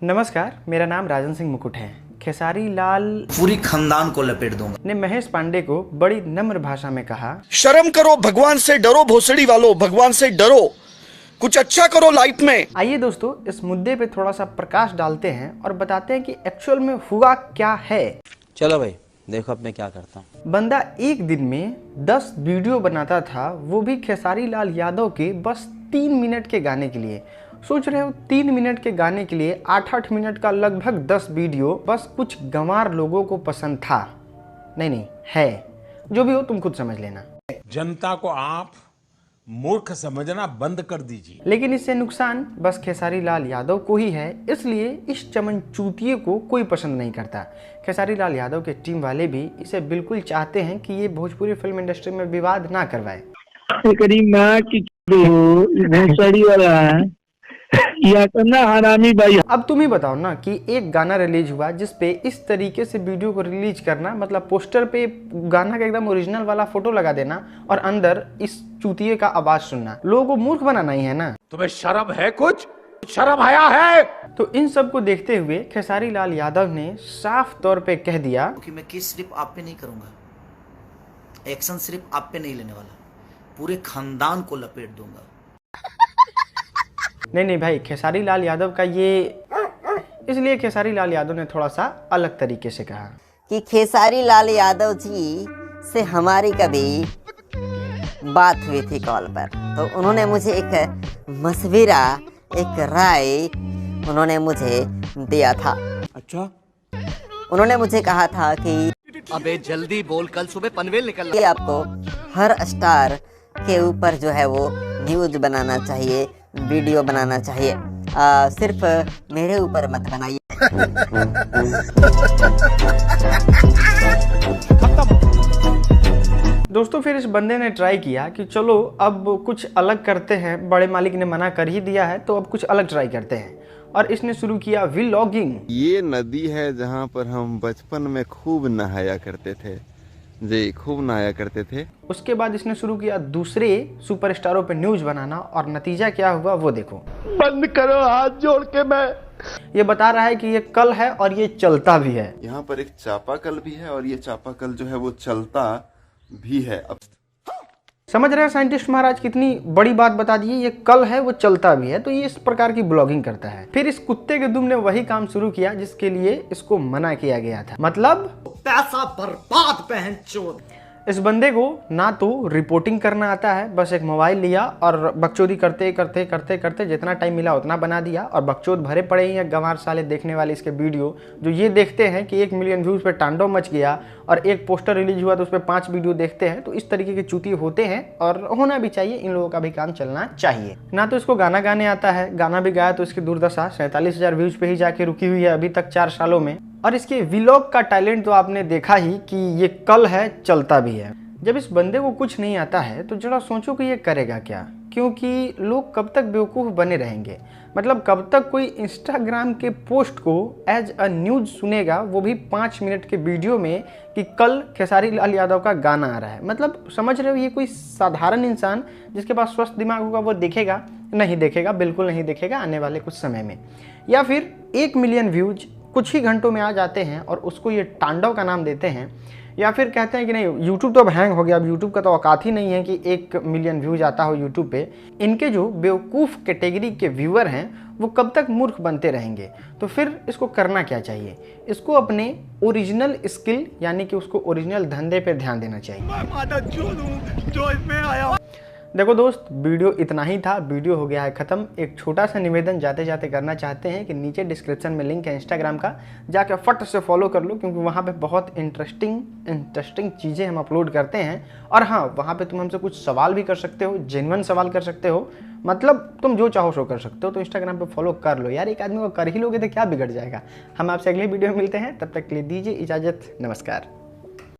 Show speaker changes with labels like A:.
A: नमस्कार, मेरा नाम राजन सिंह मुकुट है। खेसारी लाल
B: पूरी खानदान को लपेट दूंगा
A: ने महेश पांडे को बड़ी नम्र भाषा में कहा,
C: शर्म करो, भगवान से डरो, भोसड़ी वालों, भगवान से डरो, कुछ अच्छा करो लाइफ में।
A: आइए दोस्तों, इस मुद्दे पे थोड़ा सा प्रकाश डालते हैं और बताते हैं कि एक्चुअल में हुआ क्या है।
D: चलो भाई, देखो अब मैं क्या करता हूँ।
A: बंदा एक दिन में 10 वीडियो बनाता था, वो भी खेसारी लाल यादव के बस 3 मिनट के गाने के लिए। सोच रहे हो, 3 मिनट के गाने के लिए 8-8 मिनट का लगभग 10 वीडियो बस कुछ गंवार लोगों को पसंद था। नहीं है, जो भी हो तुम खुद समझ लेना।
E: जनता को आप मूर्ख समझना बंद कर दीजिए।
A: लेकिन इससे नुकसान बस खेसारी लाल यादव को ही है, इसलिए इस चमन चूतिए को कोई पसंद नहीं करता। खेसारी लाल यादव के टीम वाले भी इसे बिल्कुल चाहते हैं कि ये भोजपुरी फिल्म इंडस्ट्री में विवाद ना करवाए।
F: या करना हरामी भाई।
A: अब तुम ही बताओ ना कि एक गाना रिलीज हुआ जिसपे इस तरीके से वीडियो को रिलीज करना, मतलब पोस्टर पे गाना का एकदम ओरिजिनल वाला फोटो लगा देना और अंदर इस चूतिए का आवाज सुनना, लोगों को मूर्ख बनाना ही है ना।
E: तुम्हें शर्म है? कुछ शर्म आया है?
A: तो इन सब को देखते हुए खेसारी लाल यादव ने साफ तौर पे कह दिया
B: कि मैं किस सिर्फ आप पे नहीं करूंगा, एक्शन सिर्फ आप पे नहीं लेने वाला, पूरे खानदान को लपेट दूंगा।
A: नहीं भाई, खेसारी लाल यादव का ये, इसलिए खेसारी लाल यादव ने थोड़ा सा अलग तरीके से कहा
G: कि खेसारी लाल यादव जी से हमारी कभी बात हुई थी कॉल पर, तो उन्होंने मुझे एक मशविरा, एक राय उन्होंने मुझे दिया था।
D: अच्छा,
G: उन्होंने मुझे कहा था कि
D: अबे जल्दी बोल, कल सुबह पनवेल निकलना।
G: आपको हर स्टार के ऊपर जो है वो न्यूज बनाना चाहिए, वीडियो बनाना चाहिए, सिर्फ मेरे ऊपर मत बनाइए।
A: दोस्तों, फिर इस बंदे ने ट्राई किया कि चलो अब कुछ अलग करते हैं, बड़े मालिक ने मना कर ही दिया है तो अब कुछ अलग ट्राई करते हैं, और इसने शुरू किया व्लॉगिंग।
H: ये नदी है जहाँ पर हम बचपन में खूब नहाया करते थे जी, खूब नहाया करते थे।
A: उसके बाद इसने शुरू किया दूसरे सुपरस्टारों पे न्यूज बनाना, और नतीजा क्या हुआ वो देखो।
F: बंद करो, हाथ जोड़ के मैं
A: ये बता रहा है कि ये कल है और ये चलता भी है।
H: यहाँ पर एक चापाकल भी है और ये चापाकल जो है वो चलता भी है। अब
A: समझ रहे हैं साइंटिस्ट महाराज, कितनी बड़ी बात बता दी। ये कल है वो चलता भी है, तो ये इस प्रकार की ब्लॉगिंग करता है। फिर इस कुत्ते के दुम ने वही काम शुरू किया जिसके लिए इसको मना किया गया था, मतलब
B: पैसा बर्बाद पहनचोद।
A: इस बंदे को ना तो रिपोर्टिंग करना आता है, बस एक मोबाइल लिया और बकचोदी करते करते करते करते जितना टाइम मिला उतना बना दिया, और बकचोद भरे पड़े ही हैं गंवार साले देखने वाले इसके वीडियो, जो ये देखते हैं कि 1 मिलियन व्यूज पे तांडव मच गया और एक पोस्टर रिलीज हुआ तो उस पर 5 वीडियो देखते हैं। तो इस तरीके के चूती होते हैं और होना भी चाहिए, इन लोगों का भी काम चलना चाहिए। ना तो इसको गाना गाने आता है, गाना भी गाया तो इसकी दुर्दशा 47,000 व्यूज पे ही जाके रुकी हुई है अभी तक 4 सालों में। और इसके व्लॉग का टैलेंट तो आपने देखा ही कि ये कल है चलता भी है। जब इस बंदे को कुछ नहीं आता है तो जरा सोचो कि ये करेगा क्या, क्योंकि लोग कब तक बेवकूफ़ बने रहेंगे। मतलब कब तक कोई इंस्टाग्राम के पोस्ट को एज अ न्यूज सुनेगा, वो भी 5 मिनट के वीडियो में, कि कल खेसारी लाल यादव का गाना आ रहा है। मतलब समझ रहे हो, ये कोई साधारण इंसान जिसके पास स्वस्थ दिमाग होगा वो देखेगा? नहीं देखेगा, बिल्कुल नहीं देखेगा आने वाले कुछ समय में। या फिर 1 मिलियन व्यूज कुछ ही घंटों में आ जाते हैं और उसको ये तांडव का नाम देते हैं, या फिर कहते हैं कि नहीं YouTube तो अब हैंग हो गया, अब YouTube का तो औकात ही नहीं है कि 1 मिलियन व्यूज आता हो YouTube पे। इनके जो बेवकूफ़ कैटेगरी के व्यूअर हैं वो कब तक मूर्ख बनते रहेंगे? तो फिर इसको करना क्या चाहिए? इसको अपने ओरिजिनल स्किल यानी कि उसको ओरिजिनल धंधे पे ध्यान देना चाहिए।
F: जो इसमें आया।
A: देखो दोस्त, वीडियो इतना ही था, वीडियो हो गया है ख़त्म। एक छोटा सा निवेदन जाते जाते करना चाहते हैं कि नीचे डिस्क्रिप्शन में लिंक है इंस्टाग्राम का, जाकर फट से फॉलो कर लो, क्योंकि वहाँ पे बहुत इंटरेस्टिंग चीज़ें हम अपलोड करते हैं। और हाँ, वहाँ पे तुम हमसे कुछ सवाल भी कर सकते हो, जेन्युइन सवाल कर सकते हो, मतलब तुम जो चाहो सो कर सकते हो। तो इंस्टाग्राम पे फॉलो कर लो यार, एक आदमी को कर ही लोगे तो क्या बिगड़ जाएगा। हम आपसे अगली वीडियो में मिलते हैं, तब तक के लिए दीजिए इजाज़त, नमस्कार।